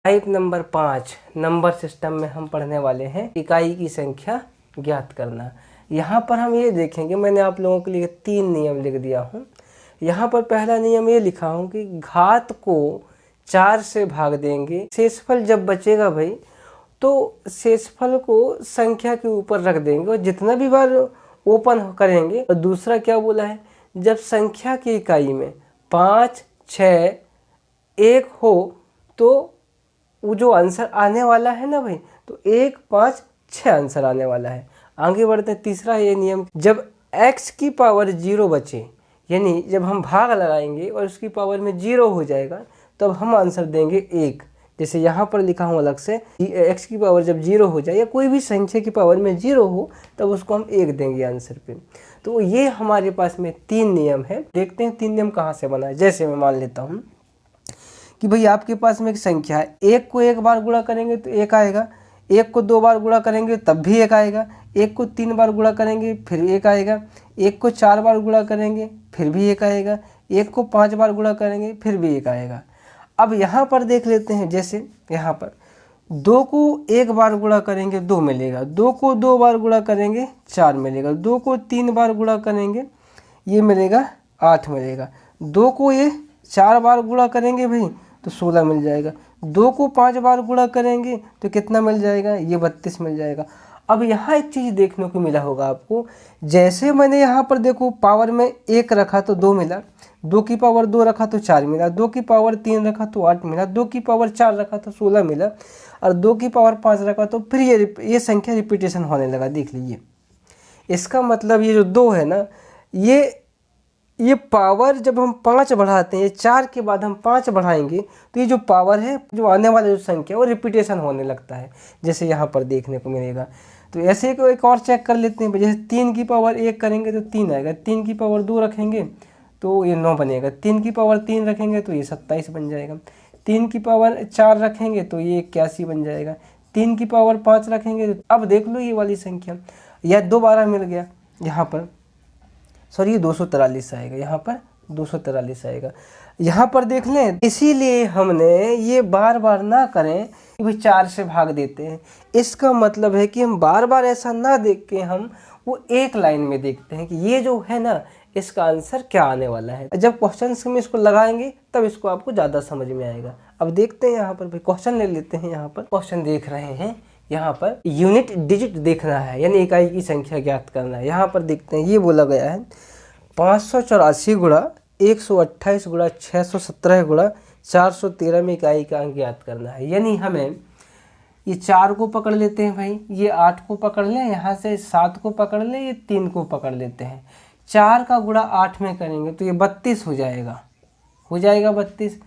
Type number 5 number system में हम पढ़ने वाले हैं इकाई की संख्या ज्ञात करना। यहाँ पर हम ये देखेंगे, मैंने आप लोगों के लिए 3 नियम लिख दिया हूँ। यहाँ पर पहला नियम ये लिखा हूँ कि घात को 4 से भाग देंगे, शेषफल जब बचेगा भाई तो शेषफल को संख्या के ऊपर रख देंगे और जितना भी बार ओपन करेंगे। और दूसरा क्या बोला है, जब संख्या की इकाई में 5, 6, 1 हो तो वो जो आंसर आने वाला है ना भाई, तो 1, 5, 6 आंसर आने वाला है। आगे बढ़ते हैं, तीसरा ये नियम, जब x की पावर 0 बचे, यानी जब हम भाग लगाएंगे और उसकी पावर में 0 हो जाएगा तब हम आंसर देंगे 1। जैसे यहाँ पर लिखा हूँ अलग से, x की पावर जब 0 हो जाए या कोई भी संख्या की पावर में 0 हो तब उसको हम 1 देंगे आंसर पे। तो ये हमारे पास में 3 नियम है। देखते हैं 3 नियम कहाँ से बना है। जैसे मैं मान लेता हूँ कि भाई आपके पास में एक संख्या है, 1 को 1 बार गुणा करेंगे तो 1 आएगा, 1 को 2 बार गुणा करेंगे तब भी 1 आएगा, 1 को 3 बार गुणा करेंगे फिर 1 आएगा, 1 को 4 बार गुणा करेंगे फिर भी 1 आएगा, 1 को 5 बार गुणा करेंगे फिर भी 1 आएगा। अब यहाँ पर देख लेते हैं, जैसे यहाँ पर 2 को 1 बार गुणा करेंगे 2 मिलेगा, 2 को 2 बार गुणा करेंगे 4 मिलेगा, 2 को 3 बार गुणा करेंगे ये मिलेगा 8 मिलेगा, 2 को ये 4 बार गुणा करेंगे भाई तो 16 मिल जाएगा, 2 को 5 बार गुणा करेंगे तो कितना मिल जाएगा, ये 32 मिल जाएगा। अब यहाँ एक चीज़ देखने को मिला होगा आपको, जैसे मैंने यहाँ पर देखो पावर में 1 रखा तो 2 मिला, 2 की पावर 2 रखा तो 4 मिला, 2 की पावर 3 रखा तो 8 मिला, 2 की पावर 4 रखा तो 16 मिला, और 2 की पावर 5 रखा तो फिर ये संख्या रिपीटेशन होने लगा। देख लीजिए, इसका मतलब ये जो 2 है ना, ये पावर जब हम 5 बढ़ाते हैं, 4 के बाद हम 5 बढ़ाएंगे तो ये जो पावर है, जो आने वाला जो संख्या है वो रिपीटेशन होने लगता है, जैसे यहाँ पर देखने को मिलेगा। तो ऐसे को एक और चेक कर लेते हैं, जैसे 3 की पावर 1 करेंगे तो 3 आएगा, 3 की पावर 2 रखेंगे तो ये 9 बनेगा, 3 की पावर 3 रखेंगे तो ये 27 बन जाएगा, 3 की पावर 4 रखेंगे तो ये 81 बन जाएगा, 3 की पावर 5 रखेंगे तो अब देख लो ये वाली संख्या, यह दोबारा मिल गया यहाँ पर, सॉरी ये 243 आएगा, यहाँ पर 243 आएगा। यहाँ पर देख लें, इसीलिए हमने ये बार बार ना करें कि भाई 4 से भाग देते हैं। इसका मतलब है कि हम बार बार ऐसा ना देख के हम वो एक लाइन में देखते हैं कि ये जो है ना, इसका आंसर क्या आने वाला है। जब क्वेश्चन में इसको लगाएंगे तब इसको आपको ज़्यादा समझ में आएगा। अब देखते हैं यहाँ पर भाई क्वेश्चन ले लेते हैं। यहाँ पर क्वेश्चन देख रहे हैं, यहाँ पर यूनिट डिजिट देखना है, यानी इकाई की संख्या ज्ञात करना है। यहाँ पर देखते हैं, ये बोला गया है 584 गुणा 128 गुणा 617 गुणा 413 में इकाई का अंक ज्ञात करना है। यानी हमें ये 4 को पकड़ लेते हैं भाई, ये 8 को पकड़ लें, यहाँ से 7 को पकड़ लें, ये 3 को पकड़ लेते हैं। 4 का गुणा 8 में करेंगे तो ये 32 हो जाएगा 32।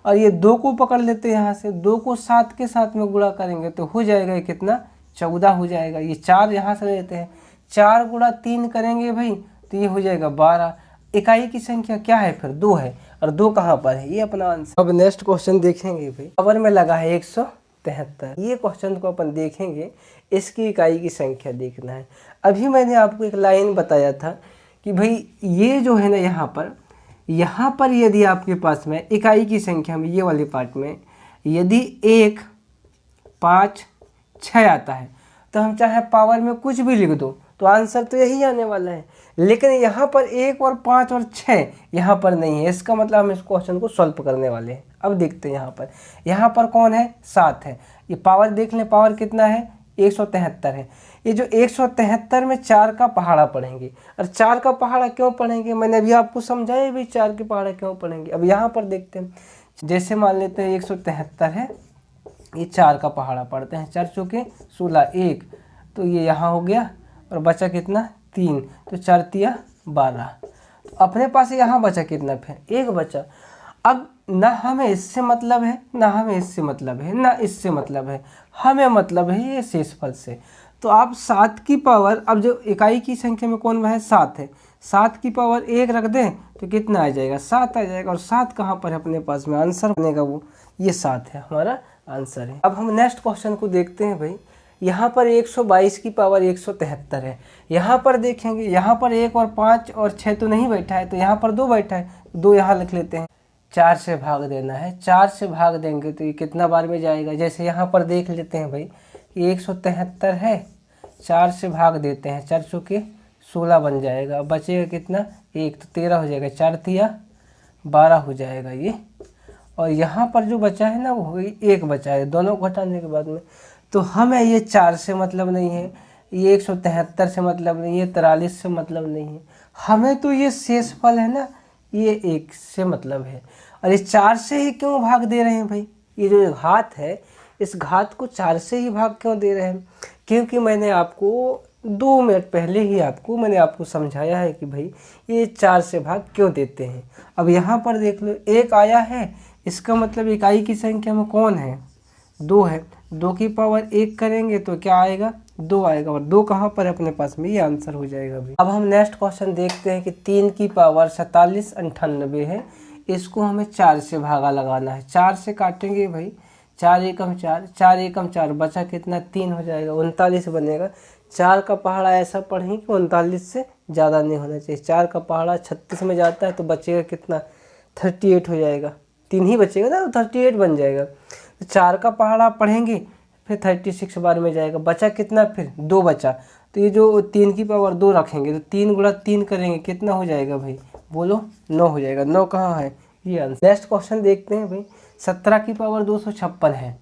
और ये 2 को पकड़ लेते हैं, यहाँ से 2 को 7 के साथ में गुणा करेंगे तो हो जाएगा ये कितना, 14 हो जाएगा। ये 4 यहाँ से लेते हैं, 4 गुणा 3 करेंगे भाई तो ये हो जाएगा 12। इकाई की संख्या क्या है फिर, 2 है, और 2 कहाँ पर है, ये अपना आंसर। अब नेक्स्ट क्वेश्चन देखेंगे भाई, पावर में लगा है 173। ये क्वेश्चन को अपन देखेंगे, इसकी इकाई की संख्या देखना है। अभी मैंने आपको एक लाइन बताया था कि भाई ये जो है ना, यहाँ पर यदि आपके पास में इकाई की संख्या में ये वाले पार्ट में यदि 1, 5, 6 आता है तो हम चाहे पावर में कुछ भी लिख दो तो आंसर तो यही आने वाला है। लेकिन यहाँ पर 1 और 5 और 6 यहाँ पर नहीं है, इसका मतलब हम इस क्वेश्चन को सॉल्व करने वाले हैं। अब देखते हैं यहाँ पर कौन है, 7 है। ये पावर देख लें, पावर कितना है, 173 है। ये जो 173 में 4 का पहाड़ा पढ़ेंगे, और 4 का पहाड़ा क्यों पढ़ेंगे, मैंने अभी आपको समझाया भी 4 के पहाड़ा क्यों पढ़ेंगे। अब यहाँ पर देखते हैं, जैसे मान लेते हैं 173 है, ये 4 का पहाड़ा पढ़ते हैं, 4 चौके 16, 1 तो ये यहाँ हो गया, और बचा कितना, 3, तो 4 तिया 12। तो अपने पास यहाँ बचा कितना, फिर 1 बचा। अब ना हमें इससे मतलब है, ना हमें इससे मतलब है, ना इससे मतलब है, हमें मतलब है ये शेषफल से। तो आप 7 की पावर, अब जो इकाई की संख्या में कौन है, 7 है, 7 की पावर 1 रख दें तो कितना आ जाएगा, 7 आ जाएगा। और 7 कहाँ पर है अपने पास में, आंसर बनेगा वो ये 7 है, हमारा आंसर है। अब हम नेक्स्ट क्वेश्चन को देखते हैं भाई। यहाँ पर 122 की पावर 173 है। यहाँ पर देखेंगे, यहाँ पर 1 और 5 और 6 तो नहीं बैठा है, तो यहाँ पर 2 बैठा है, 2 यहाँ लिख लेते हैं। 4 से भाग देना है। 4 से भाग देंगे तो ये कितना बार में जाएगा, जैसे यहाँ पर देख लेते हैं भाई कि 173 है, 4 से भाग देते हैं, 4 चौके 16 बन जाएगा, बचेगा कितना 1, तो 13 हो जाएगा, 4 तिया 12 हो जाएगा ये। और यहाँ पर जो बचा है ना वो 1 बचा है, दोनों को हटाने के बाद में। तो हमें ये 4 से मतलब नहीं है, ये 173 से मतलब नहीं है, 43 से मतलब नहीं है, हमें तो ये शेषफल है ना ये 1 से मतलब है। और इस 4 से ही क्यों भाग दे रहे हैं भाई, ये जो घात है इस घात को 4 से ही भाग क्यों दे रहे हैं, क्योंकि मैंने आपको 2 मिनट पहले ही मैंने आपको समझाया है कि भाई ये 4 से भाग क्यों देते हैं। अब यहाँ पर देख लो 1 आया है, इसका मतलब इकाई की संख्या में कौन है 2 है, 2 की पावर 1 करेंगे तो क्या आएगा 2 आएगा, और 2 कहाँ पर है अपने पास में, ये आंसर हो जाएगा भाई। अब हम नेक्स्ट क्वेश्चन देखते हैं कि 3 की पावर 4798 है, इसको हमें 4 से भागा लगाना है। 4 से काटेंगे भाई, 4 एकम 4, 4 एकम 4, बचा कितना 3 हो जाएगा, 39 बनेगा। 4 का पहाड़ा ऐसा पढ़ें कि 39 से ज़्यादा नहीं होना चाहिए। 4 का पहाड़ा 36 में जाता है तो बचेगा कितना 38 हो जाएगा, 3 ही बचेगा ना, 38 बन जाएगा। तो 4 का पहाड़ा पढ़ेंगे फिर 36 बार में जाएगा, बचा कितना फिर 2 बचा। तो ये जो 3 की पावर 2 रखेंगे तो 3 गुणा 3 करेंगे कितना हो जाएगा भाई, बोलो 9 हो जाएगा। 9 कहाँ है, ये आंसर। नेक्स्ट क्वेश्चन देखते हैं भाई, 17 की पावर 256 है,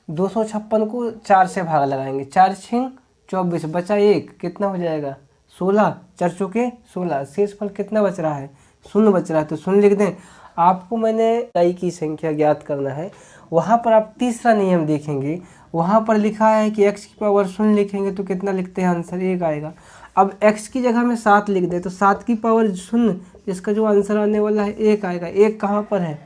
256 को 4 से भाग लगाएंगे, 4 छिंग 24, बचा 1 कितना हो जाएगा 16, 4 चौके 16, शेषफल कितना बच रहा है 0 बच रहा है, तो 0 लिख दें। आपको मैंने इकाई की संख्या ज्ञात करना है, वहाँ पर आप तीसरा नियम देखेंगे, वहाँ पर लिखा है कि x की पावर 0 लिखेंगे तो कितना लिखते हैं आंसर 1 आएगा। अब x की जगह में 7 लिख दे तो 7 की पावर 0, इसका जो आंसर आने वाला है 1 आएगा। 1 कहाँ पर है,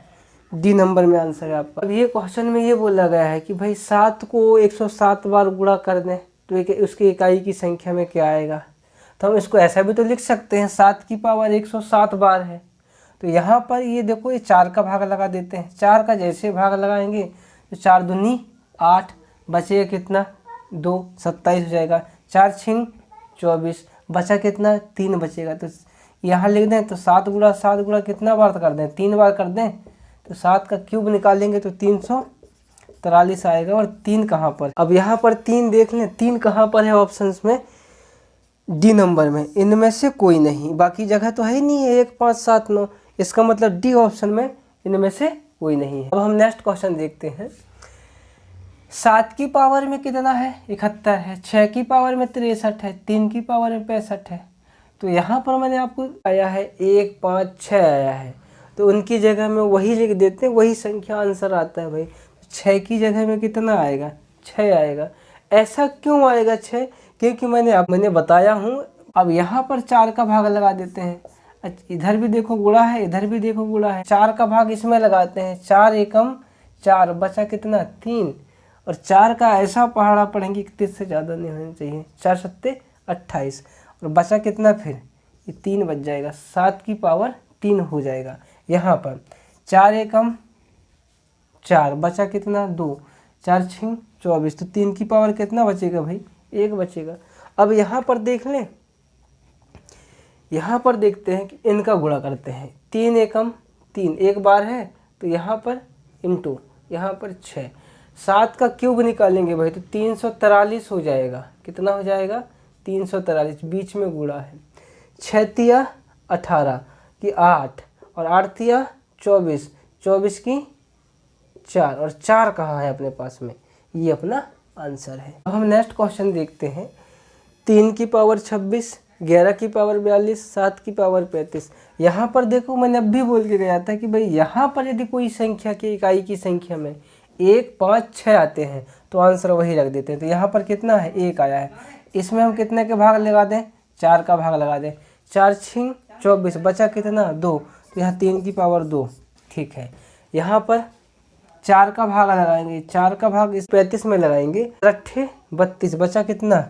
डी नंबर में आंसर है आपका। अब ये क्वेश्चन में ये बोला गया है कि भाई 7 को 107 बार गुणा कर दें तो उसकी इकाई की संख्या में क्या आएगा। तो हम इसको ऐसा भी तो लिख सकते हैं 7 की पावर 107 बार है, तो यहाँ पर ये देखो ये 4 का भाग लगा देते हैं। 4 का जैसे भाग लगाएंगे तो 4 दूनी 8, बचेगा कितना 2, 27 हो जाएगा। 4 छिंग 24, बचा कितना 3 बचेगा। तो यहाँ लिख दें तो 7 गुणा कितना बार कर दें 3 बार कर दें, तो 7 का क्यूब निकालेंगे तो 343 आएगा। और 3 कहाँ पर, अब यहाँ पर 3 देख लें, 3 कहाँ पर है ऑप्शंस में, डी नंबर में, इनमें से कोई नहीं, बाकी जगह तो है ही नहीं है 1 5 7 9, इसका मतलब डी ऑप्शन में इनमें से कोई नहीं है। अब हम नेक्स्ट क्वेश्चन देखते हैं। 7 की पावर में कितना है 71 है, 6 की पावर में 63 है, 3 की पावर में 65 है। तो यहाँ पर मैंने आपको आया है 1 5 6 आया है, तो उनकी जगह में वही लिख देते हैं, वही संख्या आंसर आता है भाई। 6 की जगह में कितना आएगा 6 आएगा। ऐसा क्यों आएगा 6, क्योंकि मैंने बताया हूँ। अब यहाँ पर 4 का भाग लगा देते हैं, इधर भी देखो गुणा है, इधर भी देखो गुणा है, 4 का भाग इसमें लगाते हैं, 4 एकम 4, बचा कितना 3, और 4 का ऐसा पहाड़ा पढ़ेंगे 31 से ज़्यादा नहीं होना चाहिए, 4 सत्ते 28, और बचा कितना फिर ये 3 बच जाएगा, 7 की पावर 3 हो जाएगा। यहाँ पर 4 एकम 4, बचा कितना 2, 4 छिंग 24, तो 3 की पावर कितना बचेगा भाई 1 बचेगा। अब यहाँ पर देख लें, यहाँ पर देखते हैं कि इनका गुणा करते हैं, 3 एकम 3 एक बार है, तो यहाँ पर इंटू यहाँ पर 6, 7 का क्यूब निकालेंगे भाई तो 343 हो जाएगा। कितना हो जाएगा 343, बीच में गुणा है, 6 तिया 18 की 8, और 8 तिया 24, 24 की 4, और 4 कहाँ है अपने पास में, ये अपना आंसर है। अब हम नेक्स्ट क्वेश्चन देखते हैं। 3 की पावर 26, 11 की पावर 42, 7 की पावर 35। यहाँ पर देखो मैंने अब भी बोल के गया था कि भाई यहाँ पर यदि कोई संख्या की इकाई की संख्या में 1 5 6 आते हैं तो आंसर वही रख देते हैं। तो यहाँ पर कितना है 1 आया है, इसमें हम कितने के भाग लगा दें 4 का भाग लगा दें, 4 छिंग 24, बचा कितना 2, तो यहाँ 3 की पावर 2, ठीक है। यहाँ पर 4 का भाग लगाएंगे, 4 का भाग इस 35 में लगाएंगे, 8 32, बचा कितना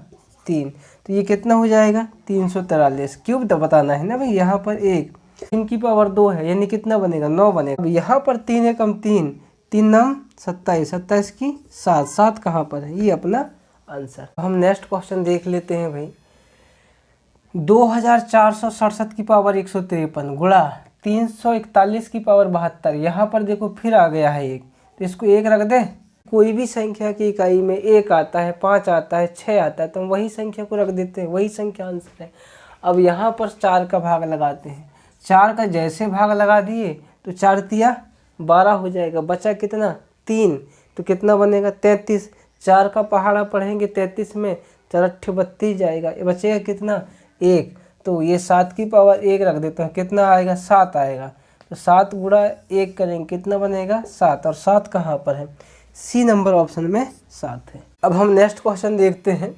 3, तो ये कितना हो जाएगा 343। क्यूब तो बताना है ना भाई। यहाँ पर 1, 3 की पावर 2 है, यानी कितना बनेगा 9 बनेगा। अब यहाँ पर 3 एकम 3, 3 नम 27, 27 की 7, 7 कहाँ पर है, ये अपना आंसर। हम नेक्स्ट क्वेश्चन देख लेते हैं भाई। 2467 की पावर 153 गुणा 341 की पावर 72, यहाँ पर देखो फिर आ गया है एक, तो इसको एक रख दे। कोई भी संख्या की इकाई में 1 आता है, 5 आता है, 6 आता है, तो हम वही संख्या को रख देते हैं, वही संख्या आंसर है। अब यहाँ पर 4 का भाग लगाते हैं, 4 का जैसे भाग लगा दिए तो 4 तिया 12 हो जाएगा, बचा कितना 3, तो कितना बनेगा 33। 4 का पहाड़ा पढ़ेंगे 33 में, 4 अट्ठे 32 जाएगा, ये बचेगा कितना 1, तो ये 7 की पावर 1 रख देते हैं, कितना आएगा 7 आएगा। तो 7 गुणा 1 करेंगे कितना बनेगा 7, और 7 कहाँ पर है, सी नंबर ऑप्शन में 7 है। अब हम नेक्स्ट क्वेश्चन देखते हैं।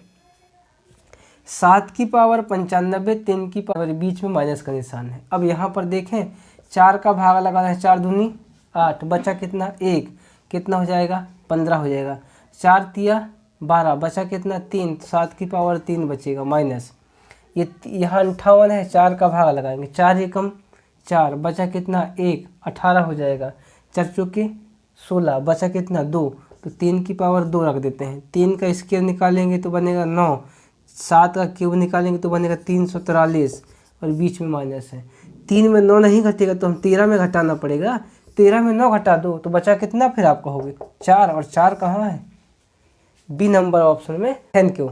7 की पावर 95, 3 की पावर, बीच में माइनस का निशान है। अब यहाँ पर देखें 4 का भाग लगाना है, 4 दूनी 8, बचा कितना 1, कितना हो जाएगा 15 हो जाएगा। 4 तिया 12, बचा कितना 3, 7 की पावर 3 बचेगा माइनस, ये यहाँ 58 है, 4 का भाग लगाएंगे, 4 एकम 4, बचा कितना 1, 18 हो जाएगा। 4 चौके 16, बचा कितना 2, तो 3 की पावर 2 रख देते हैं। 3 का स्क्वायर निकालेंगे तो बनेगा 9, 7 का क्यूब निकालेंगे तो बनेगा 343, और बीच में माइनस है। 3 में 9 नहीं घटेगा तो हम 13 में घटाना पड़ेगा, 13 में 9 घटा दो तो बचा कितना फिर आप कहोगे 4, और 4 कहाँ है, बी नंबर ऑप्शन में। Thank you.